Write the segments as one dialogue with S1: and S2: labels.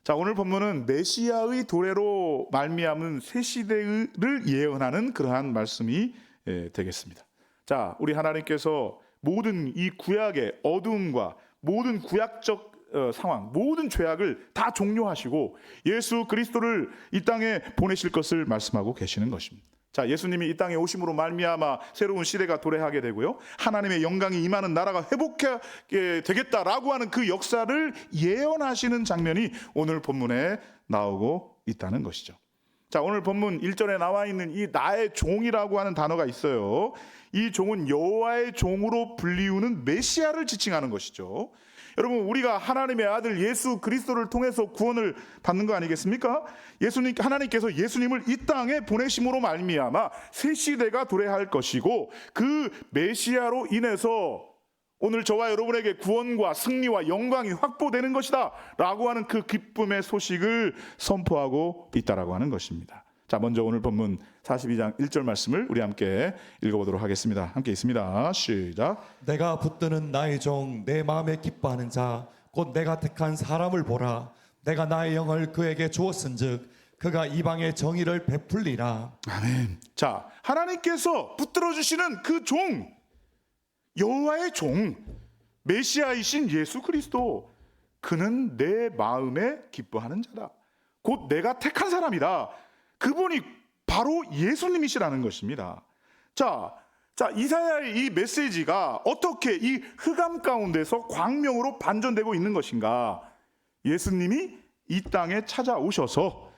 S1: 자, 오늘 본문은 메시아의 도래로 말미암은 새 시대를 예언하는 그러한 말씀이 되겠습니다. 자, 우리 하나님께서 모든 이 구약의 어두움과 모든 구약적 상황, 모든 죄악을 다 종료하시고 예수 그리스도를 이 땅에 보내실 것을 말씀하고 계시는 것입니다. 자, 예수님이 이 땅에 오심으로 말미암아 새로운 시대가 도래하게 되고요, 하나님의 영광이 임하는 나라가 회복하게 되겠다라고 하는 그 역사를 예언하시는 장면이 오늘 본문에 나오고 있다는 것이죠. 자, 오늘 본문 1절에 나와 있는 이 나의 종이라고 하는 단어가 있어요. 이 종은 여호와의 종으로 불리우는 메시아를 지칭하는 것이죠. 여러분, 우리가 하나님의 아들 예수 그리스도를 통해서 구원을 받는 거 아니겠습니까? 하나님께서 예수님을 이 땅에 보내심으로 말미암아 새 시대가 도래할 것이고, 그 메시아로 인해서 오늘 저와 여러분에게 구원과 승리와 영광이 확보되는 것이다 라고 하는 그 기쁨의 소식을 선포하고 있다라고 하는 것입니다. 자, 먼저 오늘 본문 42장 1절 말씀을 우리 함께 읽어보도록 하겠습니다. 함께 있습니다. 시작.
S2: 내가 붙드는 나의 종 내 마음에 기뻐하는 자 곧 내가 택한 사람을 보라. 내가 나의 영을 그에게 주었은즉 그가 이방의 정의를 베풀리라.
S1: 아멘. 자, 하나님께서 붙들어 주시는 그 종, 여호와의 종, 메시아이신 예수 그리스도, 그는 내 마음에 기뻐하는 자다. 곧 내가 택한 사람이다. 그분이 바로 예수님이시라는 것입니다. 자, 이사야의 이 메시지가 어떻게 이 흑암 가운데서 광명으로 반전되고 있는 것인가? 예수님이 이 땅에 찾아오셔서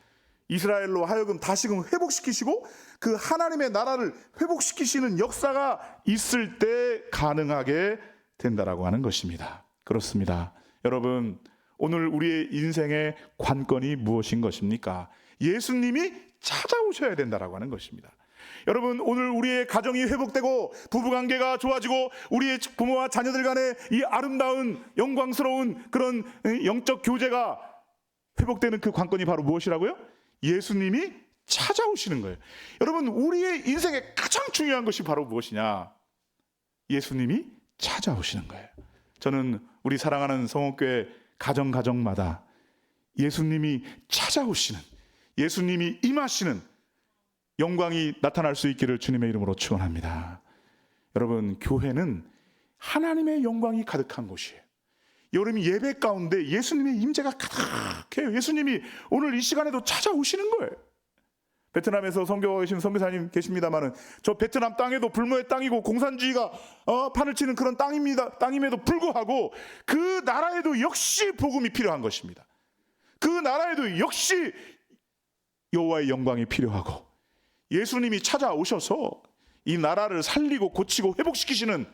S1: 이스라엘로 하여금 다시금 회복시키시고 그 하나님의 나라를 회복시키시는 역사가 있을 때 가능하게 된다라고 하는 것입니다. 그렇습니다. 여러분, 오늘 우리의 인생의 관건이 무엇인 것입니까? 예수님이 찾아오셔야 된다라고 하는 것입니다. 여러분, 오늘 우리의 가정이 회복되고 부부관계가 좋아지고 우리의 부모와 자녀들 간의 이 아름다운 영광스러운 그런 영적 교제가 회복되는 그 관건이 바로 무엇이라고요? 예수님이 찾아오시는 거예요. 여러분, 우리의 인생에 가장 중요한 것이 바로 무엇이냐? 예수님이 찾아오시는 거예요. 저는 우리 사랑하는 성원교회 가정마다 예수님이 찾아오시는, 예수님이 임하시는 영광이 나타날 수 있기를 주님의 이름으로 축원합니다. 여러분, 교회는 하나님의 영광이 가득한 곳이에요. 여름 예배 가운데 예수님의 임재가 가득해요. 예수님이 오늘 이 시간에도 찾아오시는 거예요. 베트남에서 선교하고 계신 선교사님 계십니다만은, 저 베트남 땅에도 불모의 땅이고 공산주의가 판을 치는 그런 땅임에도 불구하고 그 나라에도 역시 복음이 필요한 것입니다. 그 나라에도 역시 여호와의 영광이 필요하고 예수님이 찾아오셔서 이 나라를 살리고 고치고 회복시키시는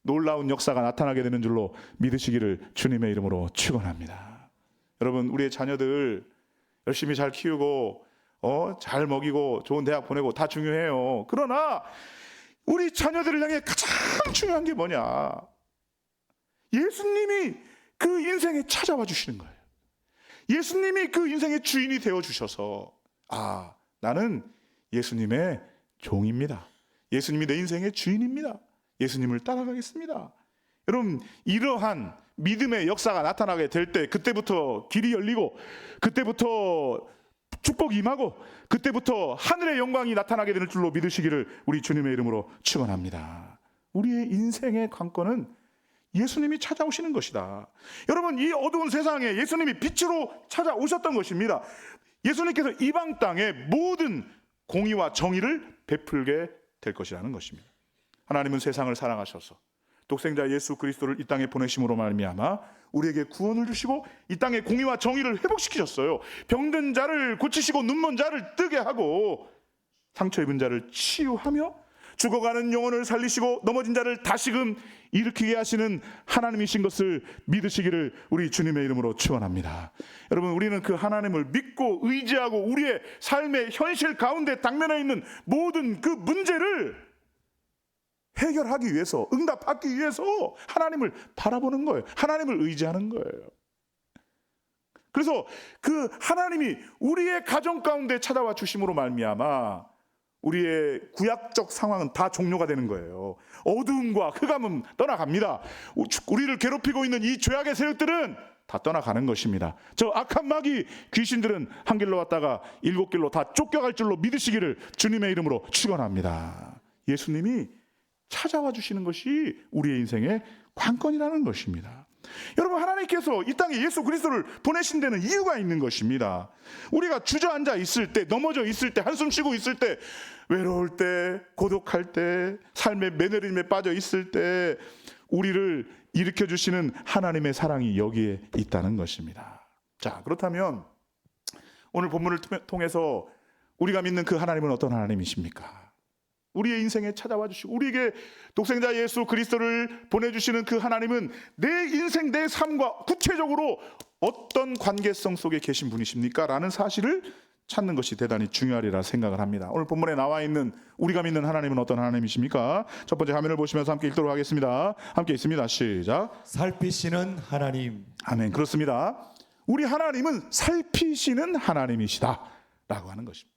S1: 놀라운 역사가 나타나게 되는 줄로 믿으시기를 주님의 이름으로 축원합니다. 여러분, 우리의 자녀들 열심히 잘 키우고 잘 먹이고 좋은 대학 보내고 다 중요해요. 그러나 우리 자녀들을 향해 가장 중요한 게 뭐냐? 예수님이 그 인생에 찾아와 주시는 거예요. 예수님이 그 인생의 주인이 되어 주셔서, 나는 예수님의 종입니다. 예수님이 내 인생의 주인입니다. 예수님을 따라가겠습니다. 여러분, 이러한 믿음의 역사가 나타나게 될 때, 그때부터 길이 열리고, 그때부터 축복이 임하고, 그때부터 하늘의 영광이 나타나게 되는 줄로 믿으시기를 우리 주님의 이름으로 축원합니다. 우리의 인생의 관건은 예수님이 찾아오시는 것이다. 여러분, 이 어두운 세상에 예수님이 빛으로 찾아오셨던 것입니다. 예수님께서 이방 땅에 모든 공의와 정의를 베풀게 될 것이라는 것입니다. 하나님은 세상을 사랑하셔서 독생자 예수 그리스도를 이 땅에 보내심으로 말미암아 우리에게 구원을 주시고 이 땅의 공의와 정의를 회복시키셨어요. 병든 자를 고치시고 눈먼 자를 뜨게 하고 상처 입은 자를 치유하며 죽어가는 영혼을 살리시고 넘어진 자를 다시금 일으키게 하시는 하나님이신 것을 믿으시기를 우리 주님의 이름으로 축원합니다. 여러분, 우리는 그 하나님을 믿고 의지하고 우리의 삶의 현실 가운데 당면해 있는 모든 그 문제를 해결하기 위해서, 응답하기 위해서 하나님을 바라보는 거예요. 하나님을 의지하는 거예요. 그래서 그 하나님이 우리의 가정 가운데 찾아와 주심으로 말미암아 우리의 구약적 상황은 다 종료가 되는 거예요. 어두움과 흑암은 떠나갑니다. 우리를 괴롭히고 있는 이 죄악의 세력들은 다 떠나가는 것입니다. 저 악한 마귀 귀신들은 한 길로 왔다가 7길로 다 쫓겨갈 줄로 믿으시기를 주님의 이름으로 축원합니다. 예수님이 찾아와 주시는 것이 우리의 인생의 관건이라는 것입니다. 여러분, 하나님께서 이 땅에 예수 그리스도를 보내신 데는 이유가 있는 것입니다. 우리가 주저앉아 있을 때, 넘어져 있을 때, 한숨 쉬고 있을 때, 외로울 때, 고독할 때, 삶의 매너림에 빠져 있을 때 우리를 일으켜 주시는 하나님의 사랑이 여기에 있다는 것입니다. 자, 그렇다면 오늘 본문을 통해서 우리가 믿는 그 하나님은 어떤 하나님이십니까? 우리의 인생에 찾아와 주시고 우리에게 독생자 예수 그리스도를 보내주시는 그 하나님은 내 인생, 내 삶과 구체적으로 어떤 관계성 속에 계신 분이십니까? 라는 사실을 찾는 것이 대단히 중요하리라 생각을 합니다. 오늘 본문에 나와 있는 우리가 믿는 하나님은 어떤 하나님이십니까? 첫 번째 화면을 보시면서 함께 읽도록 하겠습니다. 함께 읽습니다. 시작.
S2: 살피시는 하나님.
S1: 아멘. 그렇습니다. 우리 하나님은 살피시는 하나님이시다 라고 하는 것입니다.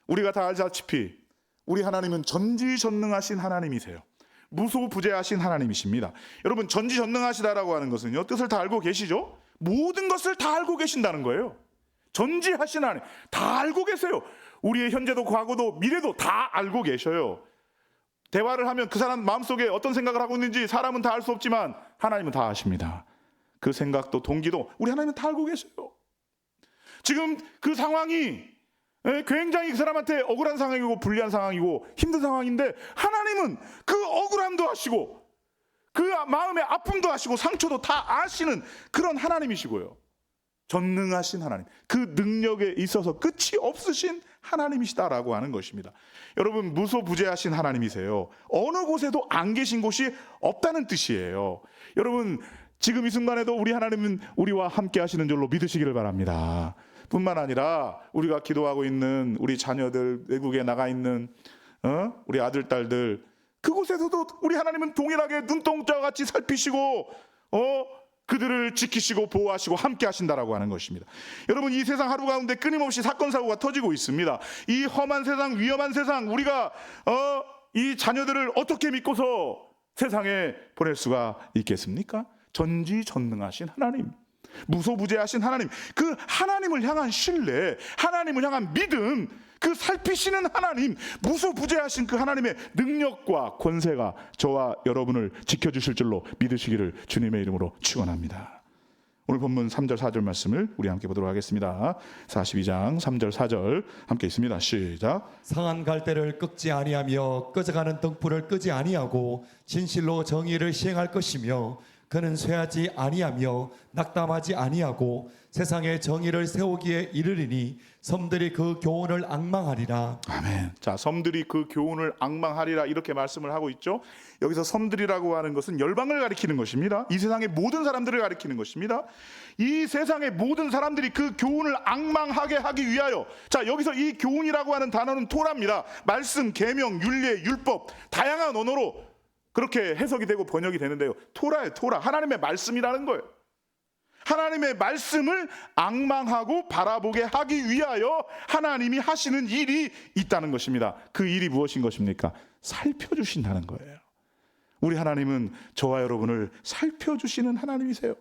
S1: 우리가 다 알다시피 우리 하나님은 전지전능하신 하나님이세요. 무소부재하신 하나님이십니다. 여러분, 전지전능하시다라고 하는 것은요, 뜻을 다 알고 계시죠? 모든 것을 다 알고 계신다는 거예요. 전지하신 하나님, 다 알고 계세요. 우리의 현재도 과거도 미래도 다 알고 계셔요. 대화를 하면 그 사람 마음속에 어떤 생각을 하고 있는지 사람은 다 알 수 없지만 하나님은 다 아십니다. 그 생각도 동기도 우리 하나님은 다 알고 계세요. 지금 그 상황이 굉장히 그 사람한테 억울한 상황이고 불리한 상황이고 힘든 상황인데 하나님은 그 억울함도 아시고 그 마음의 아픔도 아시고 상처도 다 아시는 그런 하나님이시고요. 전능하신 하나님, 그 능력에 있어서 끝이 없으신 하나님이시다라고 하는 것입니다. 여러분, 무소부재하신 하나님이세요. 어느 곳에도 안 계신 곳이 없다는 뜻이에요. 여러분, 지금 이 순간에도 우리 하나님은 우리와 함께 하시는 줄로 믿으시기를 바랍니다. 뿐만 아니라 우리가 기도하고 있는 우리 자녀들, 외국에 나가 있는 우리 아들, 딸들, 그곳에서도 우리 하나님은 동일하게 눈동자와 같이 살피시고 그들을 지키시고 보호하시고 함께 하신다라고 하는 것입니다. 여러분, 이 세상 하루 가운데 끊임없이 사건 사고가 터지고 있습니다. 이 험한 세상, 위험한 세상, 우리가 이 자녀들을 어떻게 믿고서 세상에 보낼 수가 있겠습니까? 전지전능하신 하나님, 무소부재하신 하나님, 그 하나님을 향한 신뢰, 하나님을 향한 믿음, 그 살피시는 하나님, 무소부재하신 그 하나님의 능력과 권세가 저와 여러분을 지켜주실 줄로 믿으시기를 주님의 이름으로 축원합니다. 오늘 본문 3절 4절 말씀을 우리 함께 보도록 하겠습니다. 42장 3절 4절 함께 있습니다. 시작.
S2: 상한 갈대를 꺾지 아니하며 꺼져가는 등불을 끄지 아니하고 진실로 정의를 시행할 것이며 그는 쇠하지 아니하며 낙담하지 아니하고 세상에 정의를 세우기에 이르리니 섬들이 그 교훈을 앙망하리라.
S1: 아멘. 자, 섬들이 그 교훈을 앙망하리라 이렇게 말씀을 하고 있죠. 여기서 섬들이라고 하는 것은 열방을 가리키는 것입니다. 이 세상의 모든 사람들을 가리키는 것입니다. 이 세상의 모든 사람들이 그 교훈을 앙망하게 하기 위하여, 자, 여기서 이 교훈이라고 하는 단어는 토라입니다. 말씀, 계명, 율례, 율법, 다양한 언어로 그렇게 해석이 되고 번역이 되는데요. 토라예요. 토라. 하나님의 말씀이라는 거예요. 하나님의 말씀을 앙망하고 바라보게 하기 위하여 하나님이 하시는 일이 있다는 것입니다. 그 일이 무엇인 것입니까? 살펴주신다는 거예요. 우리 하나님은 저와 여러분을 살펴주시는 하나님이세요.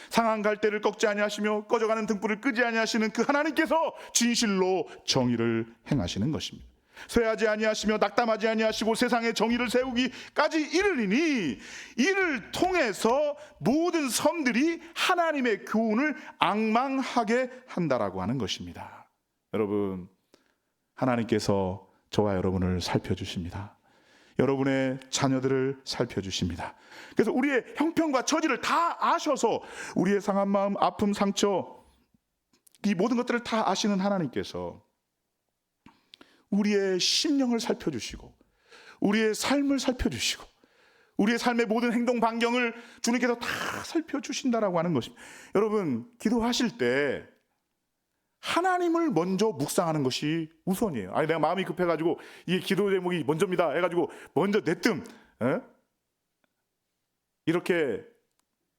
S1: 상한 갈대를 꺾지 아니하시며 꺼져가는 등불을 끄지 아니하시는 그 하나님께서 진실로 정의를 행하시는 것입니다. 쇠하지 아니하시며 낙담하지 아니하시고 세상에 정의를 세우기까지 이르리니, 이를 통해서 모든 섬들이 하나님의 교훈을 앙망하게 한다라고 하는 것입니다. 여러분, 하나님께서 저와 여러분을 살펴주십니다. 여러분의 자녀들을 살펴주십니다. 그래서 우리의 형편과 처지를 다 아셔서 우리의 상한 마음, 아픔, 상처, 이 모든 것들을 다 아시는 하나님께서 우리의 심령을 살펴주시고 우리의 삶을 살펴주시고 우리의 삶의 모든 행동 반경을 주님께서 다 살펴주신다라고 하는 것입니다. 여러분, 기도하실 때 하나님을 먼저 묵상하는 것이 우선이에요. 아니, 내가 마음이 급해가지고 이게 기도 제목이 먼저입니다 해가지고 먼저 내뜸 이렇게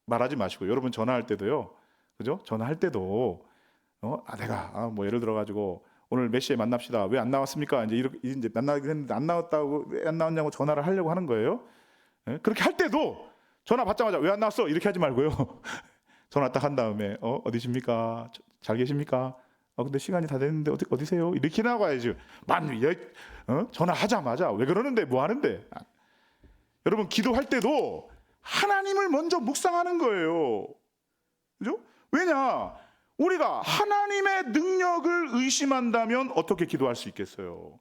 S1: 말하지 마시고, 여러분 전화할 때도요, 그죠? 전화할 때도 내가 뭐 예를 들어가지고 오늘 몇 시에 만납시다. 왜 안 나왔습니까? 이제 만나기로 했는데 안 나왔다고, 왜 안 나왔냐고 전화를 하려고 하는 거예요. 그렇게 할 때도 전화 받자마자 왜 안 나왔어? 이렇게 하지 말고요. 전화 딱 한 다음에 어디십니까? 잘 계십니까? 근데 시간이 다 됐는데 어디세요? 이렇게 나가야지. 전화하자마자 왜 그러는데 뭐 하는데? 여러분 기도할 때도 하나님을 먼저 묵상하는 거예요. 그죠? 왜냐? 우리가 하나님의 능력을 의심한다면 어떻게 기도할 수 있겠어요?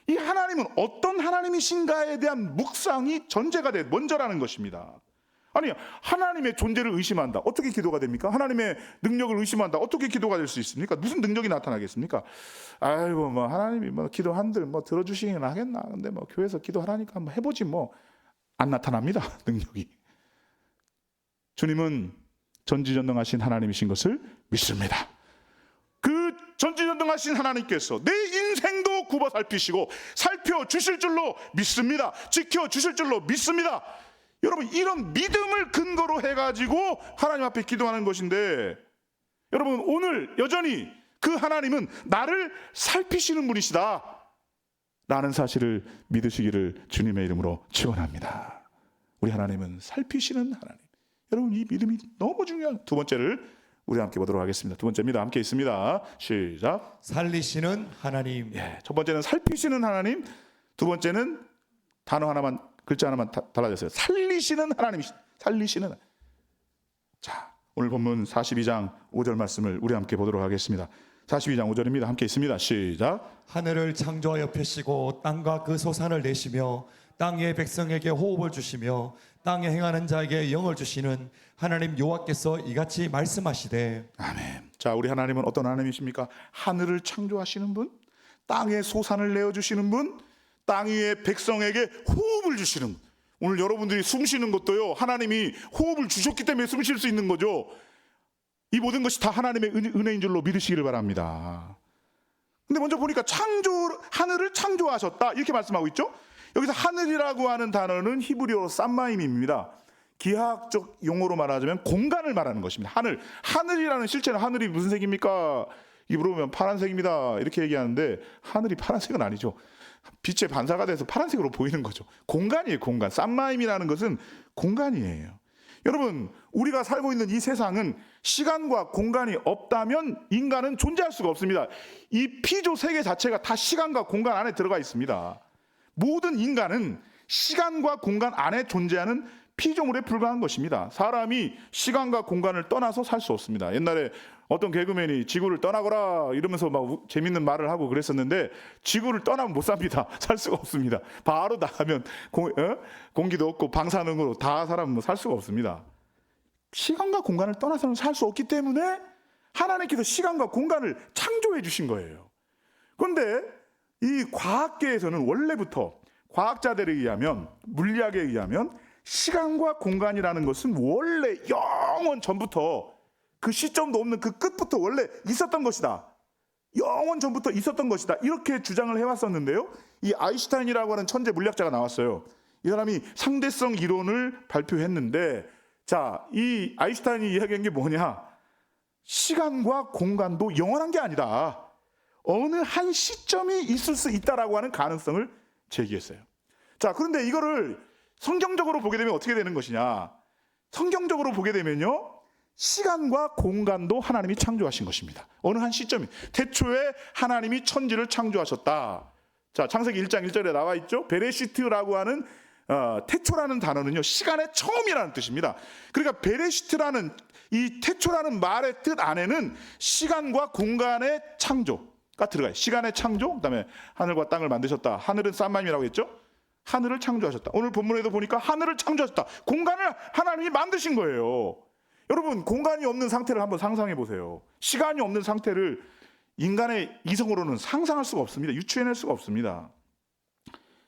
S1: 이 하나님은 어떤 하나님이신가에 대한 묵상이 전제가 돼 먼저라는 것입니다. 아니, 하나님의 존재를 의심한다. 어떻게 기도가 됩니까? 하나님의 능력을 의심한다. 어떻게 기도가 될 수 있습니까? 무슨 능력이 나타나겠습니까? 아이고, 뭐 하나님이 뭐 기도한들 뭐 들어주시긴 하겠나? 근데 뭐 교회에서 기도하라니까 한번 해보지 뭐. 안 나타납니다. 능력이. 주님은 전지전능하신 하나님이신 것을 믿습니다. 그 전지전능하신 하나님께서 내 인생도 굽어 살펴주실 줄로 믿습니다. 지켜주실 줄로 믿습니다. 여러분, 이런 믿음을 근거로 해가지고 하나님 앞에 기도하는 것인데, 여러분 오늘 여전히 그 하나님은 나를 살피시는 분이시다 라는 사실을 믿으시기를 주님의 이름으로 축원합니다. 우리 하나님은 살피시는 하나님. 여러분, 이 믿음이 너무 중요한 두 번째를 우리 함께 보도록 하겠습니다. 두 번째입니다. 함께 있습니다. 시작.
S2: 살리시는 하나님.
S1: 첫 번째는 살피시는 하나님, 두 번째는 단어 하나만, 글자 하나만 달라졌어요. 살리시는 하나님. 살리시는. 자, 오늘 본문 42장 5절 말씀을 우리 함께 보도록 하겠습니다. 42장 5절입니다. 함께 있습니다. 시작.
S2: 하늘을 창조하여 펴시고 땅과 그 소산을 내시며 땅의 백성에게 호흡을 주시며 땅에 행하는 자에게 영을 주시는 하나님 여호와께서 이같이 말씀하시되.
S1: 아멘. 자, 우리 하나님은 어떤 하나님이십니까? 하늘을 창조하시는 분, 땅의 소산을 내어주시는 분, 땅 위의 백성에게 호흡을 주시는 분. 오늘 여러분들이 숨 쉬는 것도요, 하나님이 호흡을 주셨기 때문에 숨 쉴 수 있는 거죠. 이 모든 것이 다 하나님의 은혜인 줄로 믿으시기를 바랍니다. 근데 먼저 보니까 하늘을 창조하셨다 이렇게 말씀하고 있죠. 여기서 하늘이라고 하는 단어는 히브리어로 쌈마임입니다. 기하학적 용어로 말하자면 공간을 말하는 것입니다. 하늘이라는, 실제는 하늘이 무슨 색입니까? 이 물어보면 파란색입니다 이렇게 얘기하는데, 하늘이 파란색은 아니죠. 빛의 반사가 돼서 파란색으로 보이는 거죠. 공간이에요. 공간. 쌈마임이라는 것은 공간이에요. 여러분, 우리가 살고 있는 이 세상은 시간과 공간이 없다면 인간은 존재할 수가 없습니다. 이 피조 세계 자체가 다 시간과 공간 안에 들어가 있습니다. 모든 인간은 시간과 공간 안에 존재하는 피조물에 불과한 것입니다. 사람이 시간과 공간을 떠나서 살 수 없습니다. 옛날에 어떤 개그맨이 지구를 떠나거라 이러면서 막 재밌는 말을 하고 그랬었는데, 지구를 떠나면 못 삽니다. 살 수가 없습니다. 바로 나가면 공기도 없고 방사능으로 다 사람은 살 수가 없습니다. 시간과 공간을 떠나서는 살 수 없기 때문에 하나님께서 시간과 공간을 창조해 주신 거예요. 그런데 이 과학계에서는 원래부터 과학자들에 의하면, 물리학에 의하면 시간과 공간이라는 것은 원래 영원 전부터, 그 시점도 없는 그 끝부터 원래 있었던 것이다. 영원 전부터 있었던 것이다. 이렇게 주장을 해왔었는데요. 이 아인슈타인이라고 하는 천재 물리학자가 나왔어요. 이 사람이 상대성 이론을 발표했는데, 자, 이 아인슈타인이 이야기한 게 뭐냐? 시간과 공간도 영원한 게 아니다. 어느 한 시점이 있을 수 있다라고 하는 가능성을 제기했어요. 자, 그런데 이거를 성경적으로 보게 되면 어떻게 되는 것이냐? 성경적으로 보게 되면요, 시간과 공간도 하나님이 창조하신 것입니다. 어느 한 시점이, 태초에 하나님이 천지를 창조하셨다. 자, 창세기 1장 1절에 나와 있죠. 베레시트라고 하는 태초라는 단어는요, 시간의 처음이라는 뜻입니다. 그러니까 베레시트라는 이 태초라는 말의 뜻 안에는 시간과 공간의 창조가 들어가요. 시간의 창조, 그다음에 하늘과 땅을 만드셨다. 하늘은 쌈마임이라고 했죠. 하늘을 창조하셨다. 오늘 본문에도 보니까 하늘을 창조하셨다. 공간을 하나님이 만드신 거예요. 여러분, 공간이 없는 상태를 한번 상상해 보세요. 시간이 없는 상태를 인간의 이성으로는 상상할 수가 없습니다. 유추해낼 수가 없습니다.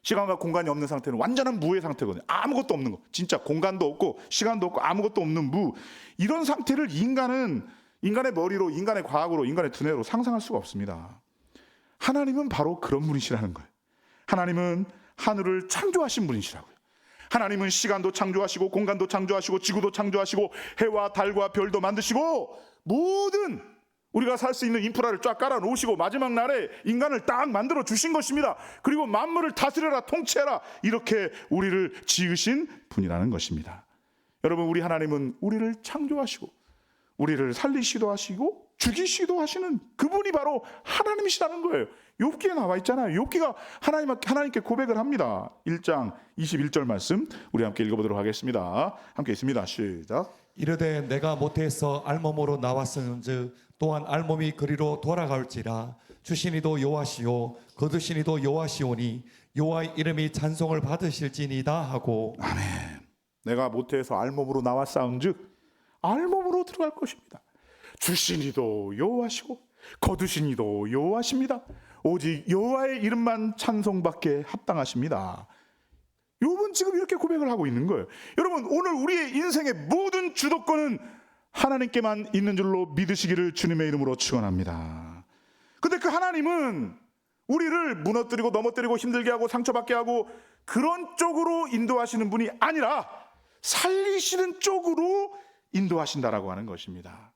S1: 시간과 공간이 없는 상태는 완전한 무의 상태거든요. 아무것도 없는 거. 진짜 공간도 없고 시간도 없고 아무것도 없는 무. 이런 상태를 인간의 머리로, 인간의 과학으로, 인간의 두뇌로 상상할 수가 없습니다. 하나님은 바로 그런 분이시라는 거예요. 하나님은 하늘을 창조하신 분이시라고요. 하나님은 시간도 창조하시고 공간도 창조하시고 지구도 창조하시고 해와 달과 별도 만드시고 모든 우리가 살 수 있는 인프라를 쫙 깔아 놓으시고 마지막 날에 인간을 딱 만들어 주신 것입니다. 그리고 만물을 다스려라, 통치해라, 이렇게 우리를 지으신 분이라는 것입니다. 여러분, 우리 하나님은 우리를 창조하시고 우리를 살리시기도 하시고 죽이시기도 하시는 그분이 바로 하나님이시라는 거예요. 욥기에 나와 있잖아요. 욥기가 하나님께 고백을 합니다. 1장 21절 말씀 우리 함께 읽어보도록 하겠습니다. 함께 있습니다. 시작.
S2: 이르되 내가 모태에서 알몸으로 나왔은즉 또한 알몸이 그리로 돌아갈지라. 주시니도 여호와시요 거두시니도 여호와시오니 여호와의 이름이 찬송을 받으실지니이다 하고.
S1: 아멘. 내가 모태에서 알몸으로 나왔사온즉 알몸으로 들어갈 것입니다. 주시니도 여호와시고 거두시니도 여호와십니다. 오직 여호와의 이름만 찬송받게 합당하십니다. 욥은 지금 이렇게 고백을 하고 있는 거예요. 여러분, 오늘 우리의 인생의 모든 주도권은 하나님께만 있는 줄로 믿으시기를 주님의 이름으로 축원합니다. 근데 그 하나님은 우리를 무너뜨리고 넘어뜨리고 힘들게 하고 상처받게 하고 그런 쪽으로 인도하시는 분이 아니라 살리시는 쪽으로 인도하신다라고 하는 것입니다.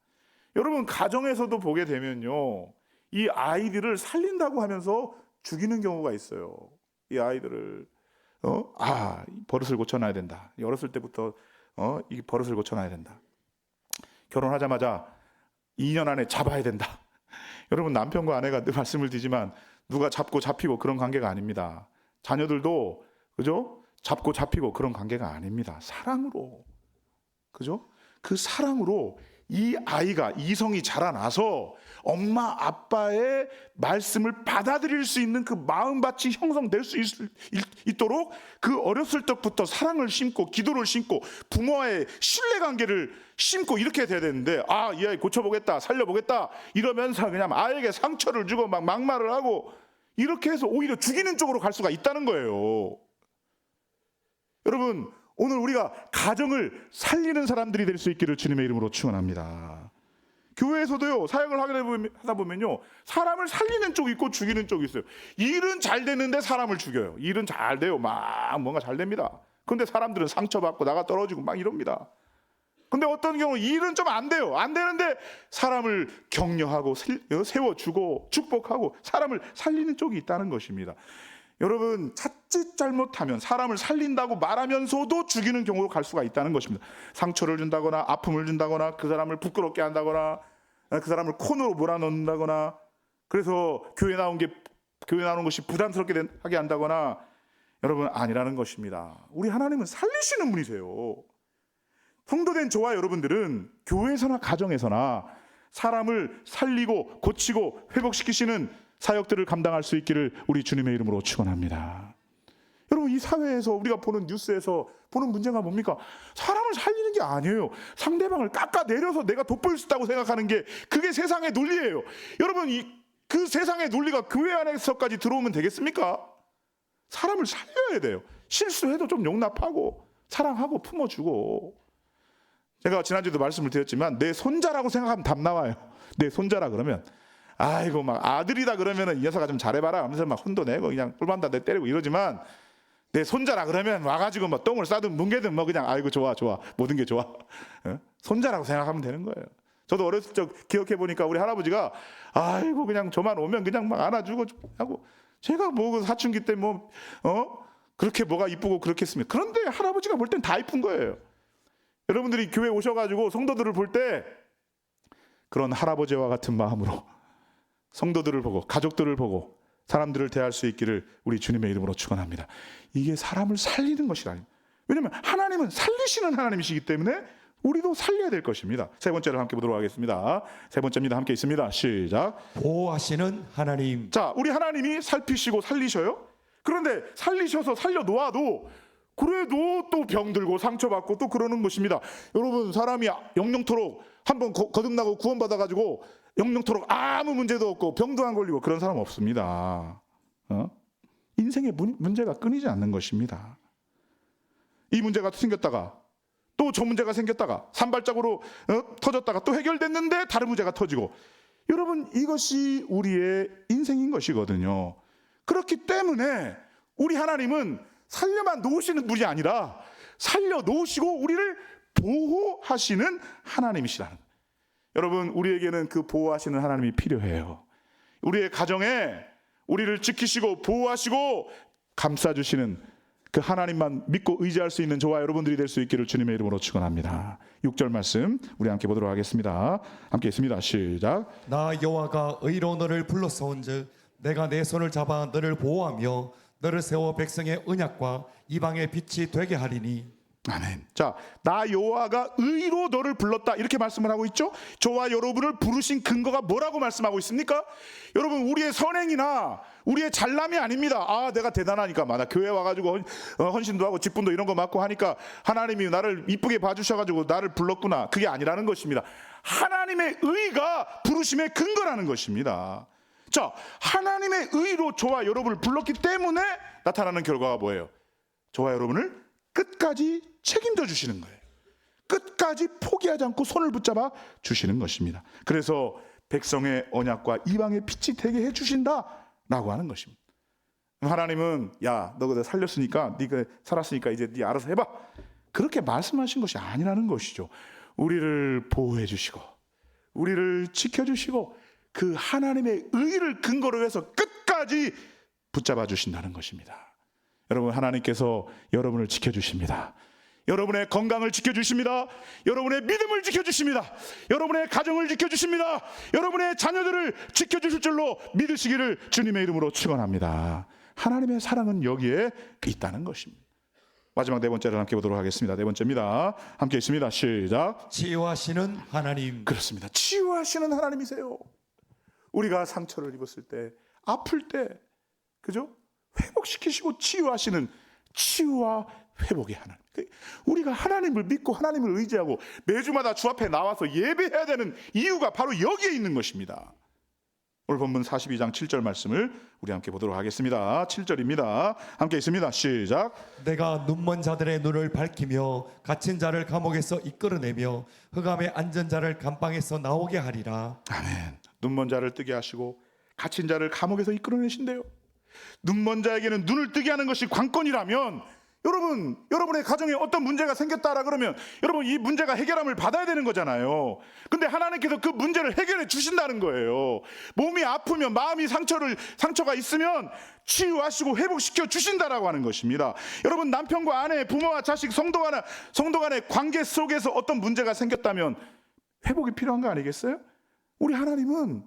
S1: 여러분, 가정에서도 보게 되면요, 이 아이들을 살린다고 하면서 죽이는 경우가 있어요. 이 아이들을 버릇을 고쳐놔야 된다. 어렸을 때부터 이 버릇을 고쳐놔야 된다. 결혼하자마자 2년 안에 잡아야 된다. 여러분, 남편과 아내가 늘 말씀을 드리지만 누가 잡고 잡히고 그런 관계가 아닙니다. 자녀들도 그죠? 잡고 잡히고 그런 관계가 아닙니다. 사랑으로, 그죠? 그 사랑으로 이 아이가 이성이 자라나서 엄마 아빠의 말씀을 받아들일 수 있는 그 마음밭이 형성될 수 있도록 그 어렸을 때부터 사랑을 심고 기도를 심고 부모와의 신뢰관계를 심고 이렇게 돼야 되는데, 이 아이 고쳐보겠다, 살려보겠다 이러면서 그냥 아이에게 상처를 주고 막 막말을 하고 이렇게 해서 오히려 죽이는 쪽으로 갈 수가 있다는 거예요. 여러분, 오늘 우리가 가정을 살리는 사람들이 될 수 있기를 주님의 이름으로 축원합니다. 교회에서도요, 사역을 하다 보면요, 사람을 살리는 쪽이 있고 죽이는 쪽이 있어요. 일은 잘 되는데 사람을 죽여요. 일은 잘 돼요. 막 뭔가 잘 됩니다. 그런데 사람들은 상처받고 나가 떨어지고 막 이럽니다. 근데 어떤 경우 일은 좀 안 돼요. 안 되는데 사람을 격려하고 세워주고 축복하고 사람을 살리는 쪽이 있다는 것입니다. 여러분, 자칫 잘못하면 사람을 살린다고 말하면서도 죽이는 경우로 갈 수가 있다는 것입니다. 상처를 준다거나 아픔을 준다거나 그 사람을 부끄럽게 한다거나 그 사람을 콘으로 몰아넣는다거나 그래서 교회 나오는 것이 부담스럽게 하게 한다거나, 여러분, 아니라는 것입니다. 우리 하나님은 살리시는 분이세요. 성도된 저와 여러분들은 교회에서나 가정에서나 사람을 살리고 고치고 회복시키시는 사역들을 감당할 수 있기를 우리 주님의 이름으로 축원합니다. 여러분, 이 사회에서 우리가 보는 뉴스에서 보는 문제가 뭡니까? 사람을 살리는 게 아니에요. 상대방을 깎아내려서 내가 돋보일 수 있다고 생각하는 게 그게 세상의 논리예요. 여러분, 그 세상의 논리가 교회 안에서까지 들어오면 되겠습니까? 사람을 살려야 돼요. 실수해도 좀 용납하고 사랑하고 품어주고. 제가 지난주에도 말씀을 드렸지만 내 손자라고 생각하면 답 나와요. 내 손자라 그러면 아이고 막 아들이다 그러면은 이 녀석아 좀 잘해봐라 하면서 막 혼도 내고 그냥 꿀반다 내 때리고 이러지만, 내 손자라 그러면 와가지고 뭐 똥을 싸든 뭉개든 뭐 그냥 아이고 좋아 모든 게 좋아. 손자라고 생각하면 되는 거예요. 저도 어렸을 적 기억해 보니까 우리 할아버지가 아이고 그냥 저만 오면 그냥 막 안아주고 하고, 제가 뭐 사춘기 때 뭐 그렇게 뭐가 이쁘고 그렇겠습니까? 그런데 할아버지가 볼 땐 다 이쁜 거예요. 여러분들이 교회 오셔가지고 성도들을 볼 때 그런 할아버지와 같은 마음으로 성도들을 보고 가족들을 보고 사람들을 대할 수 있기를 우리 주님의 이름으로 축원합니다. 이게 사람을 살리는 것이라니. 왜냐하면 하나님은 살리시는 하나님이시기 때문에 우리도 살려야 될 것입니다. 세 번째를 함께 보도록 하겠습니다. 세 번째입니다. 함께 있습니다. 시작.
S2: 보호하시는 하나님.
S1: 자, 우리 하나님이 살피시고 살리셔요. 그런데 살리셔서 살려놓아도 그래도 또 병들고 상처받고 또 그러는 것입니다. 여러분, 사람이 영영토록 한번 거듭나고 구원받아가지고 영영토록 아무 문제도 없고 병도 안 걸리고 그런 사람 없습니다. 인생의 문제가 끊이지 않는 것입니다. 이 문제가 생겼다가 또 저 문제가 생겼다가 산발적으로 터졌다가 또 해결됐는데 다른 문제가 터지고, 여러분, 이것이 우리의 인생인 것이거든요. 그렇기 때문에 우리 하나님은 살려만 놓으시는 분이 아니라 살려 놓으시고 우리를 보호하시는 하나님이시라는 거예요. 여러분, 우리에게는 그 보호하시는 하나님이 필요해요. 우리의 가정에 우리를 지키시고 보호하시고 감싸주시는 그 하나님만 믿고 의지할 수 있는 저와 여러분들이 될 수 있기를 주님의 이름으로 축원합니다. 6절 말씀 우리 함께 보도록 하겠습니다. 함께 있습니다. 시작.
S2: 나 여호와가 의로 너를 불렀사온즉 내가 내 손을 잡아 너를 보호하며 너를 세워 백성의 언약과 이방의 빛이 되게 하리니.
S1: 아멘. 자, 나 여호와가 의로 너를 불렀다 이렇게 말씀을 하고 있죠. 저와 여러분을 부르신 근거가 뭐라고 말씀하고 있습니까? 여러분, 우리의 선행이나 우리의 잘남이 아닙니다. 아, 내가 대단하니까 나 교회 와가지고 헌신도 하고 직분도 이런 거 맡고 하니까 하나님이 나를 이쁘게 봐주셔가지고 나를 불렀구나. 그게 아니라는 것입니다. 하나님의 의가 부르심의 근거라는 것입니다. 자, 하나님의 의로 저와 여러분을 불렀기 때문에 나타나는 결과가 뭐예요? 저와 여러분을 끝까지 책임져 주시는 거예요. 끝까지 포기하지 않고 손을 붙잡아 주시는 것입니다. 그래서 백성의 언약과 이방의 빛이 되게 해 주신다라고 하는 것입니다. 하나님은 야, 너 그래 살렸으니까 네가 살았으니까 이제 네 알아서 해봐. 그렇게 말씀하신 것이 아니라는 것이죠. 우리를 보호해 주시고 우리를 지켜 주시고 그 하나님의 의를 근거로 해서 끝까지 붙잡아 주신다는 것입니다. 여러분, 하나님께서 여러분을 지켜주십니다. 여러분의 건강을 지켜주십니다. 여러분의 믿음을 지켜주십니다. 여러분의 가정을 지켜주십니다. 여러분의 자녀들을 지켜주실 줄로 믿으시기를 주님의 이름으로 축원합니다. 하나님의 사랑은 여기에 있다는 것입니다. 마지막 네 번째를 함께 보도록 하겠습니다. 네 번째입니다. 함께 있습니다. 시작.
S2: 치유하시는 하나님.
S1: 그렇습니다. 치유하시는 하나님이세요. 우리가 상처를 입었을 때, 아플 때, 그죠? 회복시키시고 치유하시는 치유와 회복의 하나님. 우리가 하나님을 믿고 하나님을 의지하고 매주마다 주 앞에 나와서 예배해야 되는 이유가 바로 여기에 있는 것입니다. 오늘 본문 42장 7절 말씀을 우리 함께 보도록 하겠습니다. 7절입니다. 함께 있습니다. 시작.
S2: 내가 눈먼 자들의 눈을 밝히며 갇힌 자를 감옥에서 이끌어내며 흑암에 앉은 자를 감방에서 나오게 하리라.
S1: 아멘. 눈먼 자를 뜨게 하시고 갇힌 자를 감옥에서 이끌어내신대요. 눈먼 자에게는 눈을 뜨게 하는 것이 관건이라면 여러분의 가정에 어떤 문제가 생겼다라 그러면 여러분 이 문제가 해결함을 받아야 되는 거잖아요. 근데 하나님께서 그 문제를 해결해 주신다는 거예요. 몸이 아프면 마음이 상처가 있으면 치유하시고 회복시켜 주신다라고 하는 것입니다. 여러분, 남편과 아내, 부모와 자식, 성도 간의 관계 속에서 어떤 문제가 생겼다면 회복이 필요한 거 아니겠어요? 우리 하나님은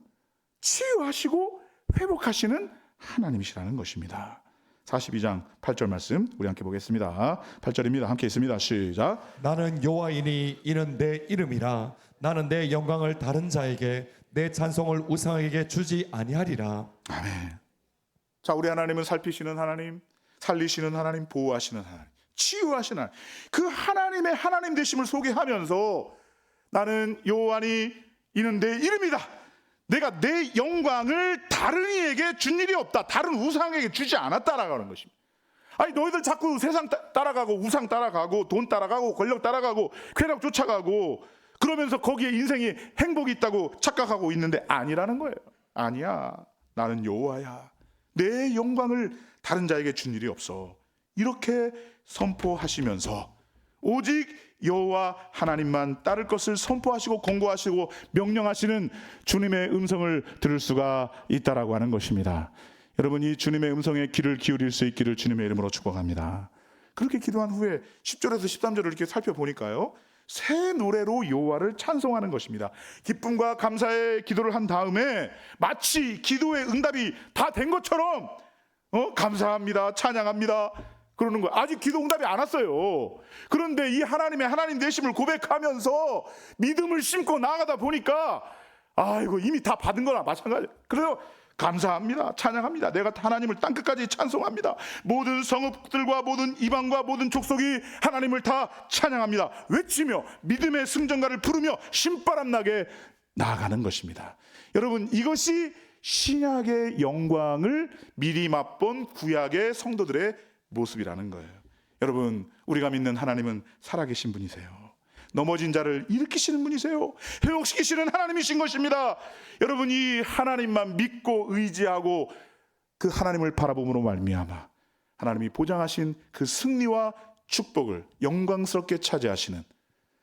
S1: 치유하시고 회복하시는 하나님이시라는 것입니다. 42장 8절 말씀 우리 함께 보겠습니다. 8절입니다. 함께 있습니다. 시작.
S2: 나는 여호와이니 이는 내 이름이라. 나는 내 영광을 다른 자에게 내 찬송을 우상에게 주지 아니하리라.
S1: 아멘. 자, 우리 하나님은 살피시는 하나님, 살리시는 하나님, 보호하시는 하나님, 치유하시는 하나님. 그 하나님의 하나님 되심을 소개하면서 나는 여호와니 이는 내 이름이다. 내가 내 영광을 다른 이에게 준 일이 없다. 다른 우상에게 주지 않았다라고 하는 것입니다. 아니, 너희들 자꾸 세상 따라가고 우상 따라가고 돈 따라가고 권력 따라가고 쾌락 쫓아가고 그러면서 거기에 인생에 행복이 있다고 착각하고 있는데 아니라는 거예요. 아니야. 나는 여호와야. 내 영광을 다른 자에게 준 일이 없어. 이렇게 선포하시면서 오직 여호와 하나님만 따를 것을 선포하시고 권고하시고 명령하시는 주님의 음성을 들을 수가 있다라고 하는 것입니다. 여러분, 이 주님의 음성에 귀를 기울일 수 있기를 주님의 이름으로 축복합니다. 그렇게 기도한 후에 10절에서 13절을 이렇게 살펴보니까요, 새 노래로 여호와를 찬송하는 것입니다. 기쁨과 감사의 기도를 한 다음에 마치 기도의 응답이 다 된 것처럼 감사합니다, 찬양합니다 그러는 거예요. 아직 기도 응답이 안 왔어요. 그런데 이 하나님의 하나님 되심을 고백하면서 믿음을 심고 나아가다 보니까 이거 이미 다 받은 거나 마찬가지예요. 그래서 감사합니다, 찬양합니다, 내가 하나님을 땅끝까지 찬송합니다, 모든 성읍들과 모든 이방과 모든 족속이 하나님을 다 찬양합니다 외치며 믿음의 승전가를 부르며 신바람나게 나아가는 것입니다. 여러분, 이것이 신약의 영광을 미리 맛본 구약의 성도들의 모습이라는 거예요. 여러분, 우리가 믿는 하나님은 살아계신 분이세요. 넘어진 자를 일으키시는 분이세요. 회복시키시는 하나님이신 것입니다. 여러분, 이 하나님만 믿고 의지하고 그 하나님을 바라봄으로 말미암아 하나님이 보장하신 그 승리와 축복을 영광스럽게 차지하시는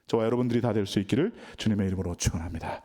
S1: 저와 여러분들이 다 될 수 있기를 주님의 이름으로 축원합니다.